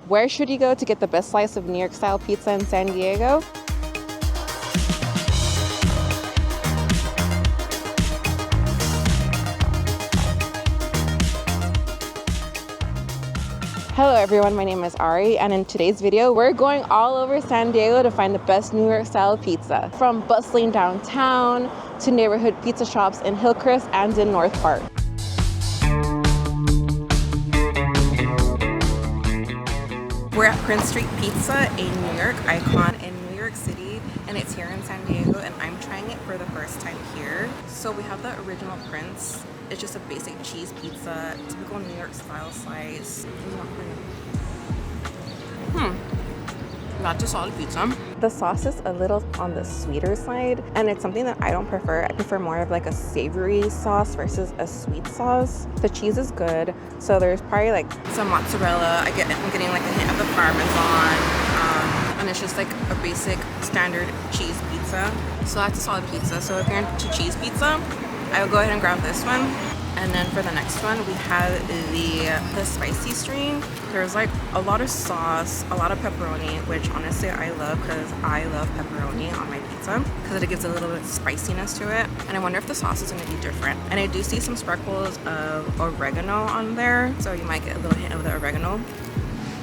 Where should you go to get the best slice of New York style pizza in San Diego? Hello everyone, my name is Ari, and in today's video, we're going all over San Diego to find the best New York style pizza. From bustling downtown to neighborhood pizza shops in Hillcrest and in North Park. We're at Prince Street Pizza, a New York icon in New York City, and it's here in San Diego, and I'm trying it for the first time here. So we have the original Prince. It's just a basic cheese pizza, typical New York style slice. Not too solid pizza. The sauce is a little on the sweeter side, and it's something that I don't prefer. I prefer more of like a savory sauce versus a sweet sauce. The cheese is good, so there's probably like some mozzarella. I'm getting like a hint of the Parmesan, and it's just like a basic standard cheese pizza. So that's a solid pizza. So if you're into cheese pizza, I will go ahead and grab this one. And then for the next one, we have the spicy string. There's like a lot of sauce, a lot of pepperoni, which honestly I love because I love pepperoni on my pizza because it gives a little bit of spiciness to it. And I wonder if the sauce is going to be different. And I do see some sprinkles of oregano on there, so you might get a little hint of the oregano.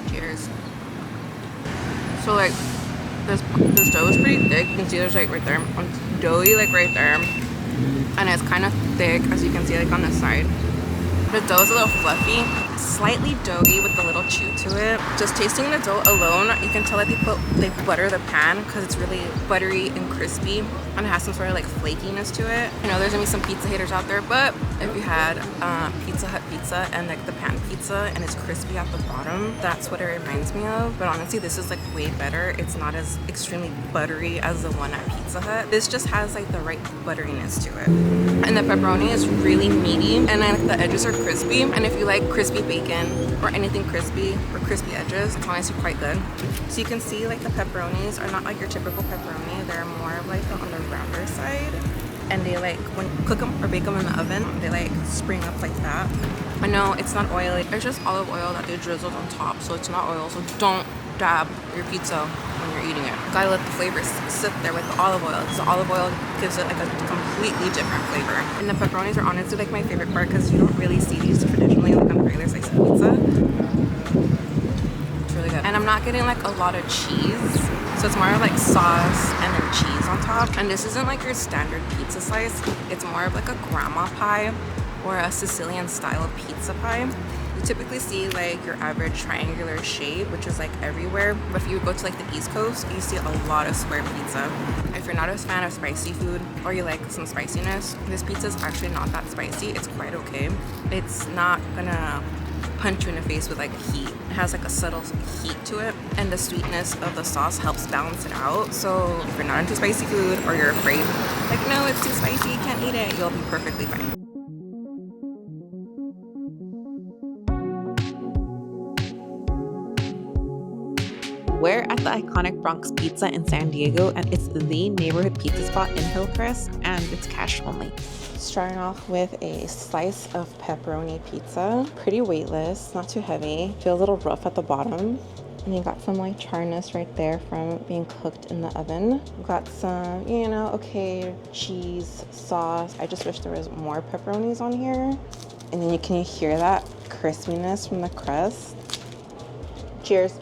Cheers. So like this dough is pretty thick. You can see there's like right there, it's doughy like right there. And it's kind of thick, as you can see, like on the side. The dough is a little fluffy, slightly doughy with a little chew to it. Just tasting the dough alone, you can tell that they butter the pan because it's really buttery and crispy, and it has some sort of like flakiness to it. I know there's gonna be some pizza haters out there, but if you had Pizza Hut pizza and like the pan pizza and it's crispy at the bottom, that's what it reminds me of. But honestly, this is like way better. It's not as extremely buttery as the one at Pizza Hut. This just has like the right butteriness to it. And the pepperoni is really meaty, and then the edges are crispy. And if you like crispy bacon or anything crispy or crispy edges, it's honestly quite good. So you can see like the pepperonis are not like your typical pepperoni. They're more of like on the rounder side. And they like, when you cook them or bake them in the oven, they like spring up like that. I know it's not oily. It's just olive oil that they drizzled on top. So it's not oil. So don't dab your pizza when you're eating it. Gotta let the flavors sit there with the olive oil, because the olive oil gives it like a completely different flavor. And the pepperonis are honestly like my favorite part because you don't really see these traditionally like on a regular slice of pizza. It's really good. And I'm not getting like a lot of cheese, so it's more of like sauce and then cheese on top. And this isn't like your standard pizza slice. It's more of like a grandma pie or a Sicilian style pizza pie. You typically see like your average triangular shape, which is like everywhere. But if you go to like the East Coast, you see a lot of square pizza. If you're not a fan of spicy food or you like some spiciness, this pizza is actually not that spicy. It's quite okay. It's not gonna punch you in the face with like heat. It has like a subtle heat to it, and the sweetness of the sauce helps balance it out. So if you're not into spicy food or you're afraid, like no, it's too spicy, you can't eat it, you'll be perfectly fine. We're at the iconic Bronx Pizza in San Diego, and it's the neighborhood pizza spot in Hillcrest, and it's cash only. Starting off with a slice of pepperoni pizza. Pretty weightless, not too heavy. Feels a little rough at the bottom. And you got some like charness right there from being cooked in the oven. Got some, okay, cheese, sauce. I just wish there was more pepperonis on here. And then can you hear that crispiness from the crust? Cheers.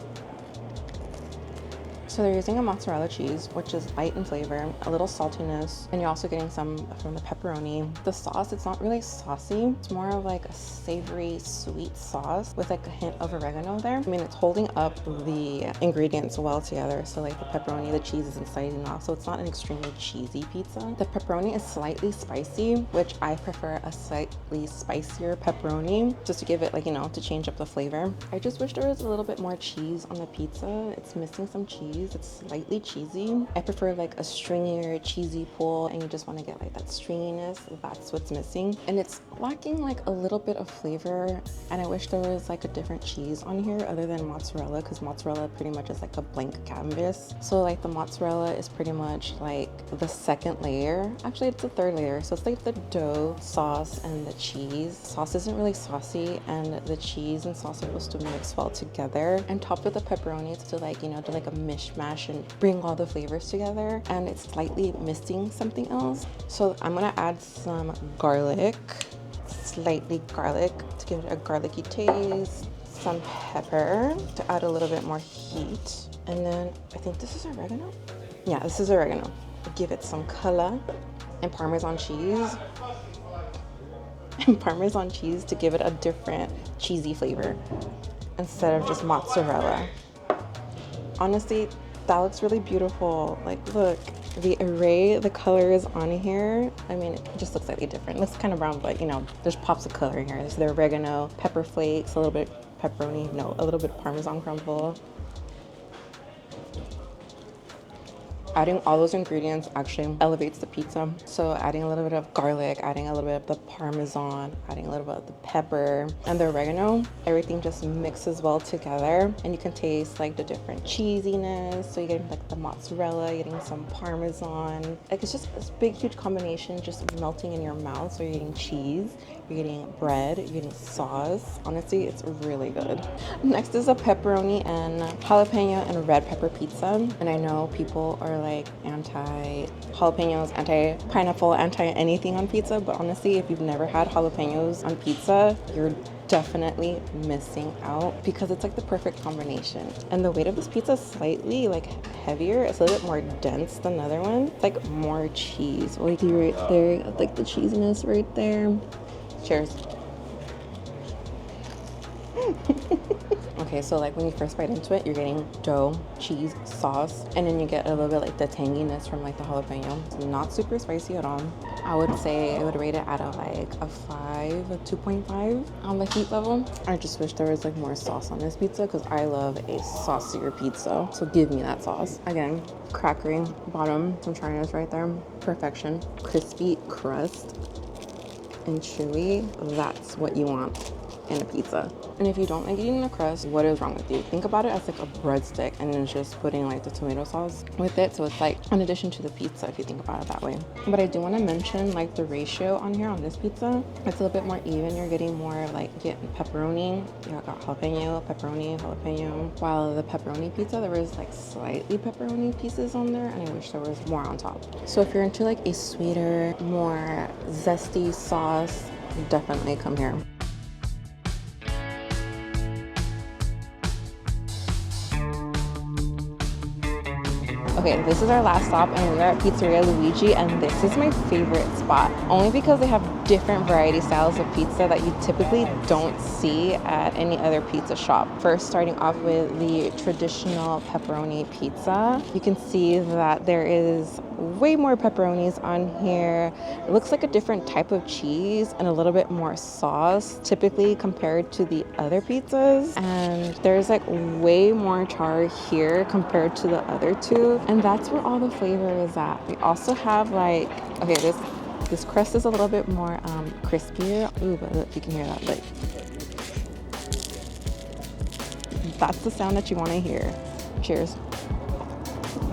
So they're using a mozzarella cheese, which is light in flavor, a little saltiness, and you're also getting some from the pepperoni. The sauce, it's not really saucy. It's more of like a savory, sweet sauce with like a hint of oregano there. I mean, it's holding up the ingredients well together. So like the pepperoni, the cheese isn't sliding off. So it's not an extremely cheesy pizza. The pepperoni is slightly spicy, which I prefer a slightly spicier pepperoni, just to give it like, to change up the flavor. I just wish there was a little bit more cheese on the pizza. It's missing some cheese. cheese. It's slightly cheesy. I prefer like a stringier, cheesy pull, and you just want to get like that stringiness. That's what's missing. And it's lacking like a little bit of flavor. And I wish there was like a different cheese on here other than mozzarella, because mozzarella pretty much is like a blank canvas. So like the mozzarella is pretty much like the second layer. Actually, it's the third layer. So it's like the dough, sauce, and the cheese. Sauce isn't really saucy, and the cheese and sauce are supposed to mix well together, and topped with the pepperoni to like, you know, do like a mishmash and bring all the flavors together. And it's slightly missing something else. So I'm gonna add some garlic, slightly garlic to give it a garlicky taste, some pepper to add a little bit more heat, and then I think this is oregano. Yeah, this is oregano. Give it some color, and Parmesan cheese. And Parmesan cheese to give it a different cheesy flavor instead of just mozzarella. Honestly, that looks really beautiful. Like, look, the array, the colors on here, I mean, it just looks slightly different. It looks kind of brown, but you know, there's pops of color in here. There's the oregano, pepper flakes, a little bit pepperoni, no, a little bit of Parmesan crumble. Adding all those ingredients actually elevates the pizza. So adding a little bit of garlic, adding a little bit of the Parmesan, adding a little bit of the pepper and the oregano, everything just mixes well together, and you can taste like the different cheesiness. So you're getting like the mozzarella, you're getting some Parmesan. Like, it's just this big, huge combination just melting in your mouth. So you're getting cheese, you're getting bread, you're getting sauce. Honestly, it's really good. Next is a pepperoni and jalapeno and red pepper pizza. And I know people are like anti jalapenos, anti pineapple, anti anything on pizza, but honestly, if you've never had jalapenos on pizza, you're definitely missing out, because it's like the perfect combination. And the weight of this pizza is slightly like heavier. It's a little bit more dense than the other one. It's like more cheese. Like right there, like the cheesiness right there. Cheers. Okay, so like when you first bite into it, you're getting dough, cheese, sauce, and then you get a little bit like the tanginess from like the jalapeno. It's not super spicy at all. I would say I would rate it out of like a 5, a 2.5 on the heat level. I just wish there was like more sauce on this pizza, because I love a saucier pizza. So give me that sauce. Again, crackery bottom, some charners right there. Perfection. Crispy crust and chewy. That's what you want in a pizza. And if you don't like eating the crust, what is wrong with you? Think about it as like a breadstick, and then just putting like the tomato sauce with it. So it's like an addition to the pizza if you think about it that way. But I do want to mention like the ratio on here on this pizza. It's a little bit more even. You're getting more like pepperoni. You got jalapeno, pepperoni, jalapeno. While the pepperoni pizza, there was like slightly pepperoni pieces on there, and I wish there was more on top. So if you're into like a sweeter, more zesty sauce, definitely come here. Okay, this is our last stop, and we are at Pizzeria Luigi, and this is my favorite spot, only because they have different variety styles of pizza that you typically don't see at any other pizza shop. First, starting off with the traditional pepperoni pizza. You can see that there is way more pepperonis on here. It looks like a different type of cheese and a little bit more sauce, typically compared to the other pizzas. And there's like way more char here compared to the other two. And that's where all the flavor is at. We also have like, okay, this crust is a little bit more crispier. Ooh, but look, you can hear that. Like, that's the sound that you want to hear. Cheers.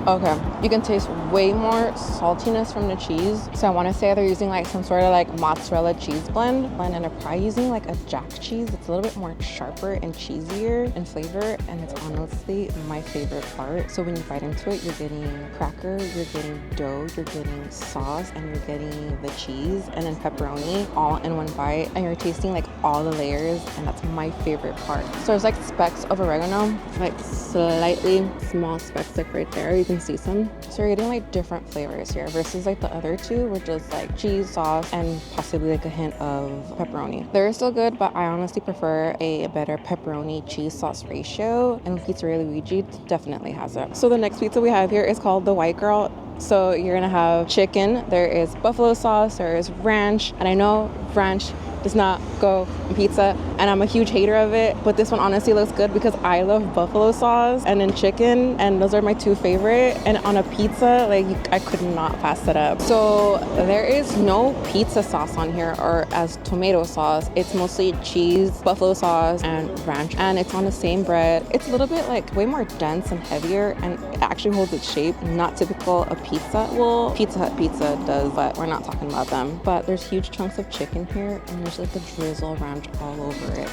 Okay, you can taste way more saltiness from the cheese. So I want to say they're using like some sort of like mozzarella cheese blend, and they're probably using like a jack cheese. It's a little bit more sharper and cheesier in flavor, and it's honestly my favorite part. So when you bite into it, you're getting cracker, you're getting dough, you're getting sauce, and you're getting the cheese, and then pepperoni all in one bite, and you're tasting like all the layers, and that's my favorite part. So there's like specks of oregano, like slightly small specks like right there. You can see some. So you're getting like different flavors here versus like the other two, which is like cheese, sauce, and possibly like a hint of pepperoni. They're still good, but I honestly prefer a better pepperoni cheese sauce ratio, and Pizzeria Luigi definitely has it. So the next pizza we have here is called the White Girl. So you're gonna have chicken, there is buffalo sauce, there is ranch, and I know ranch does not taco, and pizza, and I'm a huge hater of it, but this one honestly looks good because I love buffalo sauce and then chicken, and those are my two favorite. And on a pizza, like I could not pass it up. So there is no pizza sauce on here or as tomato sauce. It's mostly cheese, buffalo sauce, and ranch, and it's on the same bread. It's a little bit like way more dense and heavier, and it actually holds its shape. Not typical of pizza. Well, Pizza Hut pizza does, but we're not talking about them. But there's huge chunks of chicken here, and there's like a drizzle ranch all over it.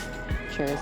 Cheers.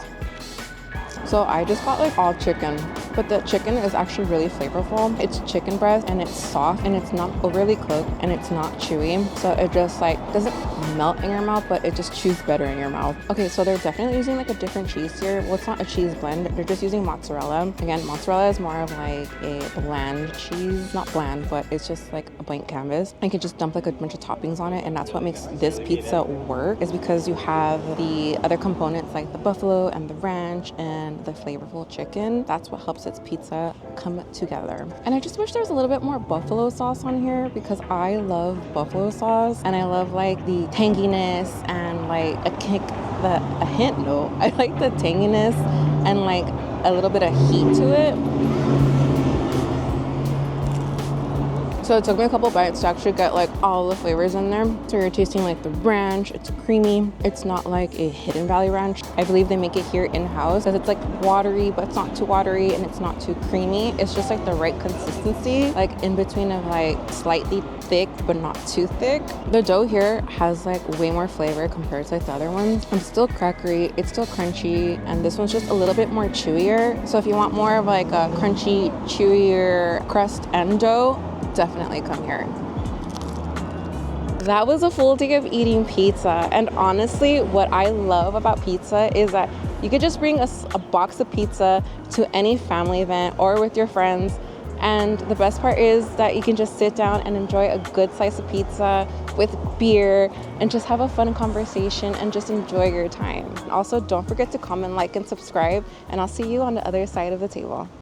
So I just got like all chicken, but the chicken is actually really flavorful. It's chicken breast and it's soft and it's not overly cooked and it's not chewy. So it just like doesn't melt in your mouth, but it just chews better in your mouth. Okay, so they're definitely using like a different cheese here. Well, it's not a cheese blend. They're just using mozzarella. Again, mozzarella is more of like a bland cheese. Not bland, but it's just like a blank canvas. You can just dump like a bunch of toppings on it, and that's what makes this pizza work, is because you have the other components like the buffalo and the ranch and the flavorful chicken. That's what helps its pizza come together. And I just wish there was a little bit more buffalo sauce on here, because I love buffalo sauce and I love like the tanginess and like I like the tanginess and like a little bit of heat to it. So it took me a couple bites to actually get like all the flavors in there. So you're tasting like the ranch, it's creamy. It's not like a Hidden Valley ranch. I believe they make it here in-house because it's like watery, but it's not too watery and it's not too creamy. It's just like the right consistency, like in between of like slightly thick, but not too thick. The dough here has like way more flavor compared to like the other ones. It's still crackery, it's still crunchy, and this one's just a little bit more chewier. So if you want more of like a crunchy, chewier crust and dough, definitely come here. That was a full day of eating pizza, and honestly what I love about pizza is that you could just bring a box of pizza to any family event or with your friends, and the best part is that you can just sit down and enjoy a good slice of pizza with beer and just have a fun conversation and just enjoy your time. Also, don't forget to comment, like, and subscribe, and I'll see you on the other side of the table.